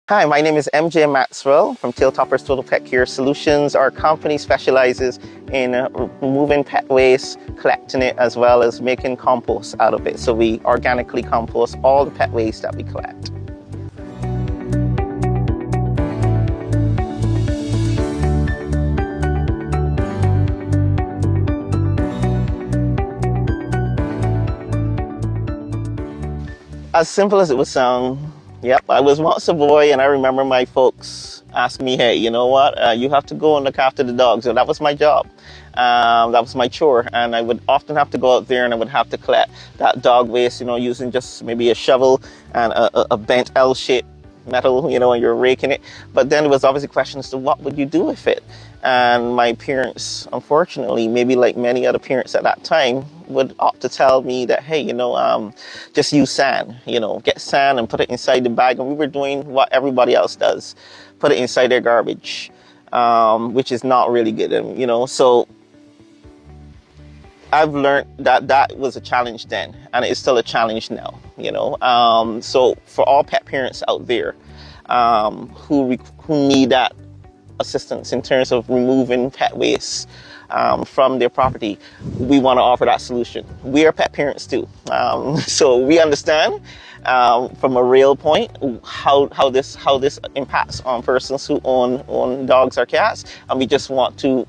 Hi, my name is MJ Maxwell from Tailtoppers Total Pet Care Solutions. Our company specializes in removing pet waste, collecting it, as well as making compost out of it. So we organically compost all the pet waste that we collect. As simple as it would sound, yep, I was once a boy and I remember my folks asking me, hey, you know what, you have to go and look after the dogs. So that was my job. That was my chore. And I would often have to go out there and I would have to collect that dog waste, using just maybe a shovel and a bent L-shaped metal, and you're raking it. But then there was obviously questions as to what would you do with it? And my parents, unfortunately, maybe like many other parents at that time, would opt to tell me that, hey, just use sand, get sand and put it inside the bag. And we were doing what everybody else does, put it inside their garbage, which is not really good. And, so I've learned that was a challenge then, and it's still a challenge now, So for all pet parents out there who need that assistance in terms of removing pet waste from their property, we want to offer that solution. We are pet parents too, so we understand from a real point how this impacts on persons who own dogs or cats, and we just want to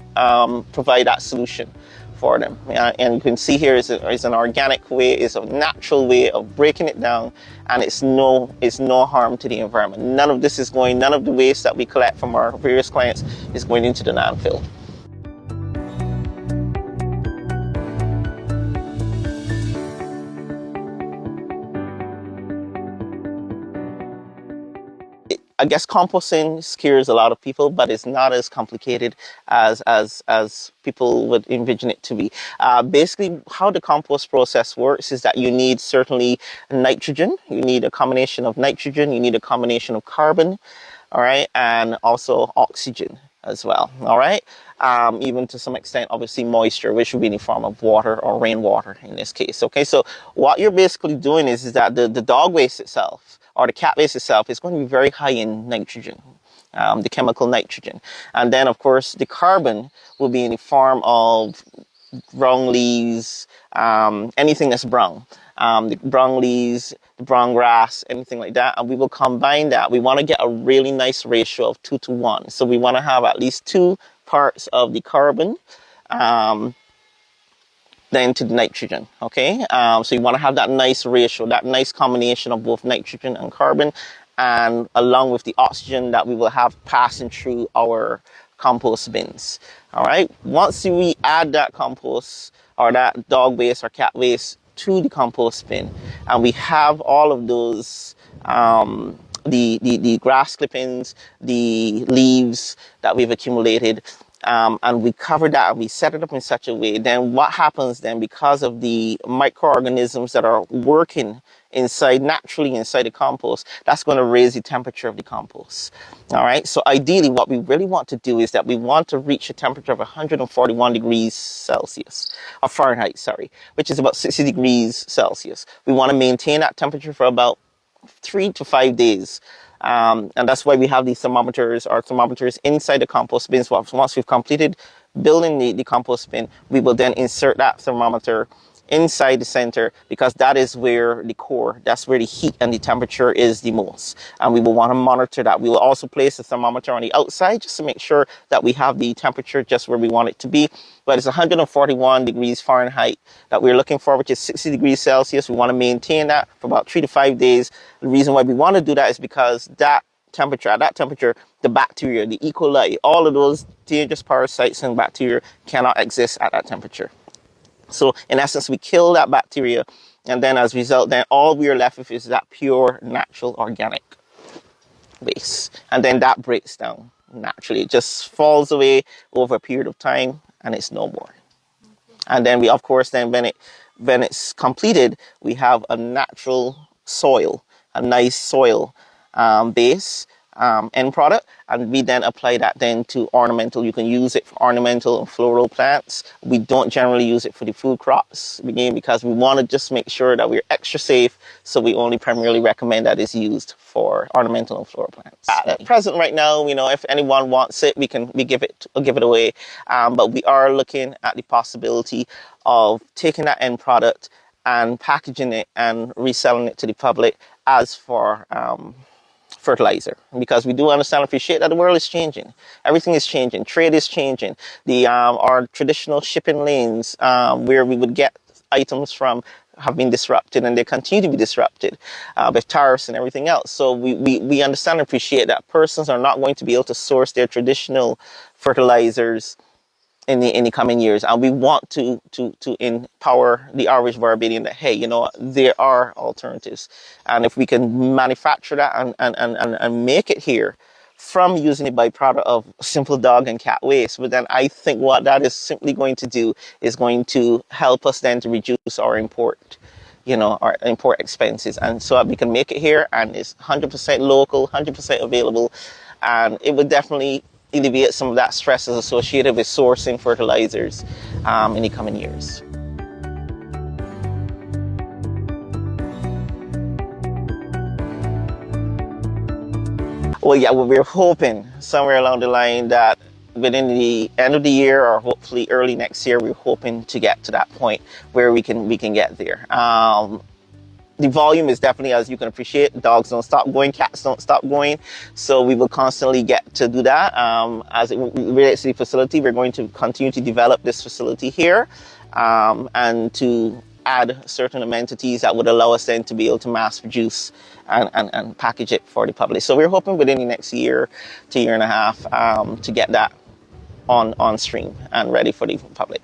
provide that solution for them. And you can see here is an organic way, is a natural way of breaking it down, and it's no harm to the environment. None of the waste that we collect from our various clients is going into the landfill. I guess composting scares a lot of people, but it's not as complicated as people would envision it to be. Basically, how the compost process works is that you need certainly nitrogen. You need a combination of nitrogen. You need a combination of carbon, all right, and also oxygen as well, all right. Even to some extent, obviously, moisture, which would be in the form of water or rainwater in this case. Okay, so what you're basically doing is that the dog waste itself, or the cat waste itself, is going to be very high in nitrogen, the chemical nitrogen. And then, of course, the carbon will be in the form of brown leaves, anything that's brown. The brown leaves, the brown grass, anything like that. And we will combine that. We want to get a really nice ratio of 2-to-1. So we want to have at least 2 parts of the carbon, then to the nitrogen, okay? So you want to have that nice ratio, that nice combination of both nitrogen and carbon, and along with the oxygen that we will have passing through our compost bins, all right? Once we add that compost or that dog waste or cat waste to the compost bin, and we have all of those, the grass clippings, the leaves that we've accumulated, and we cover that and we set it up in such a way, then what happens then, because of the microorganisms that are working naturally inside the compost, that's going to raise the temperature of the compost. All right. So ideally, what we really want to do is that we want to reach a temperature of 141 degrees Celsius, or Fahrenheit, sorry, which is about 60 degrees Celsius. We want to maintain that temperature for about 3 to 5 days. And that's why we have these thermometers inside the compost bins. Once we've completed building the compost bin, we will then insert that thermometer inside the center, because that is where the core, that's where the heat and the temperature is the most. And we will want to monitor that. We will also place the thermometer on the outside just to make sure that we have the temperature just where we want it to be. But it's 141 degrees Fahrenheit that we're looking for, which is 60 degrees Celsius. We want to maintain that for about 3 to 5 days. The reason why we want to do that is because at that temperature, the bacteria, the E. coli, all of those dangerous parasites and bacteria cannot exist at that temperature. So in essence, we kill that bacteria, and then as a result, then all we are left with is that pure, natural, organic waste. And then that breaks down naturally. It just falls away over a period of time, and it's no more. And then we, of course, then when it's completed, we have a natural soil, a nice soil base, end product, and we then apply that then to ornamental. You can use it for ornamental and floral plants. We don't generally use it for the food crops, again, because we want to just make sure that we're extra safe, so we only primarily recommend that it's used for ornamental and floral plants. At present, right now, if anyone wants it, we give it away, but we are looking at the possibility of taking that end product and packaging it and reselling it to the public as for fertilizer, because we do understand and appreciate that the world is changing. Everything is changing. Trade is changing. Our traditional shipping lanes, where we would get items from, have been disrupted, and they continue to be disrupted with tariffs and everything else. So we understand and appreciate that persons are not going to be able to source their traditional fertilizers in the coming years, and we want to empower the average Barbadian that, hey, there are alternatives, and if we can manufacture that and make it here from using a byproduct of simple dog and cat waste, but then I think what that is simply going to do is going to help us then to reduce our import expenses, and so that we can make it here and it's 100% local, 100% available, and it would definitely alleviate some of that stresses associated with sourcing fertilizers in the coming years. Well, yeah, we're hoping somewhere along the line that within the end of the year, or hopefully early next year, we're hoping to get to that point where we can get there. The volume is definitely, as you can appreciate, dogs don't stop going, cats don't stop going. So we will constantly get to do that. As it relates to the facility, we're going to continue to develop this facility here and to add certain amenities that would allow us then to be able to mass produce and package it for the public. So we're hoping within the next year to year and a half to get that on stream and ready for the public.